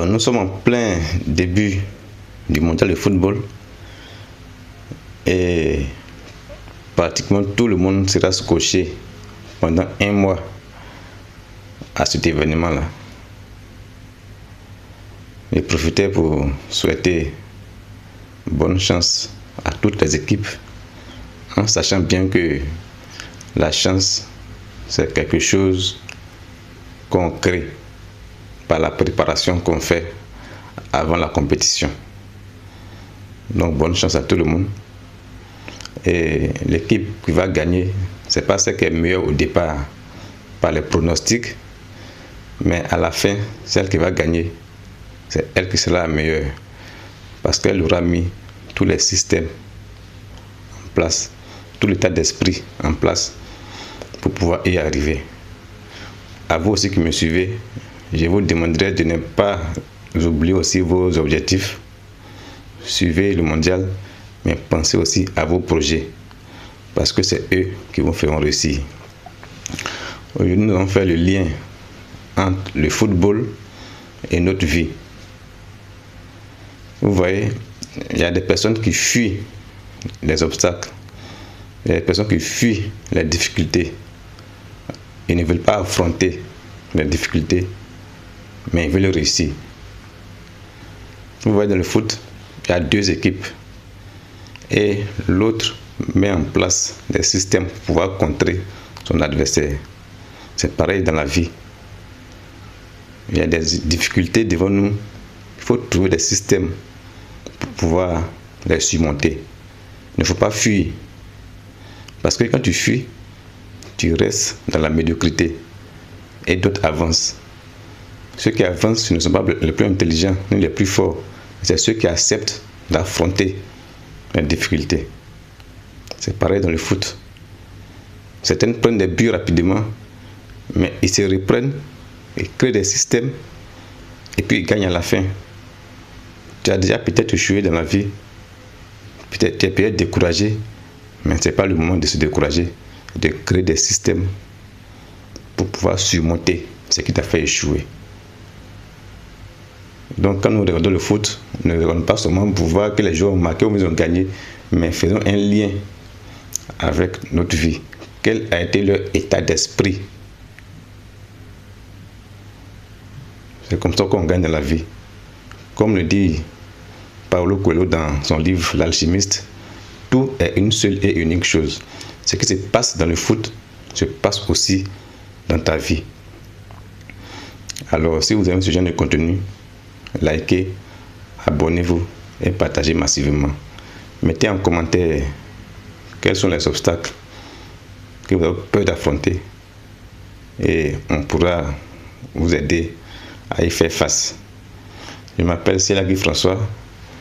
Nous sommes en plein début du mondial de football et pratiquement tout le monde sera scotché pendant un mois à cet événement-là. Je profitais pour souhaiter bonne chance à toutes les équipes, en sachant bien que la chance, c'est quelque chose qu'on crée par la préparation qu'on fait avant la compétition. Donc bonne chance à tout le monde. Et l'équipe qui va gagner, c'est pas celle qui est meilleure au départ par les pronostics, mais à la fin, celle qui va gagner, c'est elle qui sera la meilleure, parce qu'elle aura mis tous les systèmes en place, tout l'état d'esprit en place pour pouvoir y arriver. À vous aussi qui me suivez, je vous demanderai de ne pas oublier aussi vos objectifs. Suivez le mondial, mais pensez aussi à vos projets, parce que c'est eux qui vous feront réussir. Aujourd'hui, nous allons faire le lien entre le football et notre vie. Vous voyez, il y a des personnes qui fuient les obstacles, il y a des personnes qui fuient les difficultés. Ils ne veulent pas affronter les difficultés, mais ils veulent réussir. Vous voyez, dans le foot, il y a deux équipes et l'autre met en place des systèmes pour pouvoir contrer son adversaire. C'est pareil dans la vie. Il y a des difficultés devant nous. Il faut trouver des systèmes pour pouvoir les surmonter. Il ne faut pas fuir. Parce que quand tu fuis, tu restes dans la médiocrité et d'autres avancent. Ceux qui avancent, ce ne sont pas les plus intelligents ni les plus forts. C'est ceux qui acceptent d'affronter les difficultés. C'est pareil dans le foot. Certains prennent des buts rapidement, mais ils se reprennent et créent des systèmes et puis ils gagnent à la fin. Tu as déjà peut-être échoué dans la vie, tu es peut-être découragé, mais ce n'est pas le moment de se décourager, de créer des systèmes pour pouvoir surmonter ce qui t'a fait échouer. Donc quand nous regardons le foot, nous ne regardons pas seulement pour voir que les joueurs ont marqué ou ils ont gagné, mais faisons un lien avec notre vie. Quel a été leur état d'esprit? C'est comme ça qu'on gagne dans la vie. Comme le dit Paulo Coelho dans son livre L'Alchimiste, tout est une seule et unique chose. Ce qui se passe dans le foot se passe aussi dans ta vie. Alors, si vous aimez ce genre de contenu, likez, abonnez-vous et partagez massivement. Mettez en commentaire quels sont les obstacles que vous avez peur d'affronter et on pourra vous aider à y faire face. Je m'appelle Selagui François,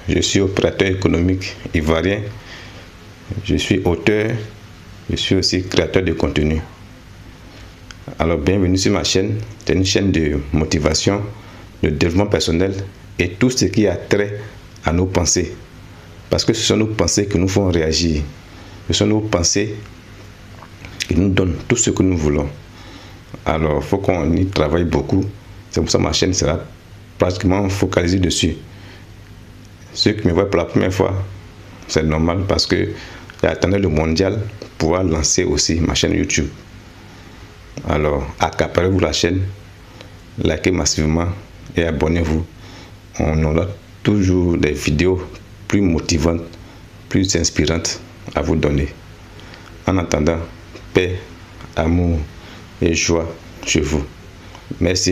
je suis opérateur économique ivoirien, je suis auteur, je suis aussi créateur de contenu. Alors bienvenue sur ma chaîne, c'est une chaîne de motivation, de développement personnel et tout ce qui a trait à nos pensées. Parce que ce sont nos pensées qui nous font réagir. Ce sont nos pensées qui nous donnent tout ce que nous voulons. Alors il faut qu'on y travaille beaucoup. C'est pour ça que ma chaîne sera pratiquement focalisée dessus. Ceux qui me voient pour la première fois, c'est normal parce que j'attendais le mondial pour pouvoir lancer aussi ma chaîne YouTube. Alors, accaparez-vous la chaîne, likez massivement et abonnez-vous. On aura toujours des vidéos plus motivantes, plus inspirantes à vous donner. En attendant, paix, amour et joie chez vous. Merci.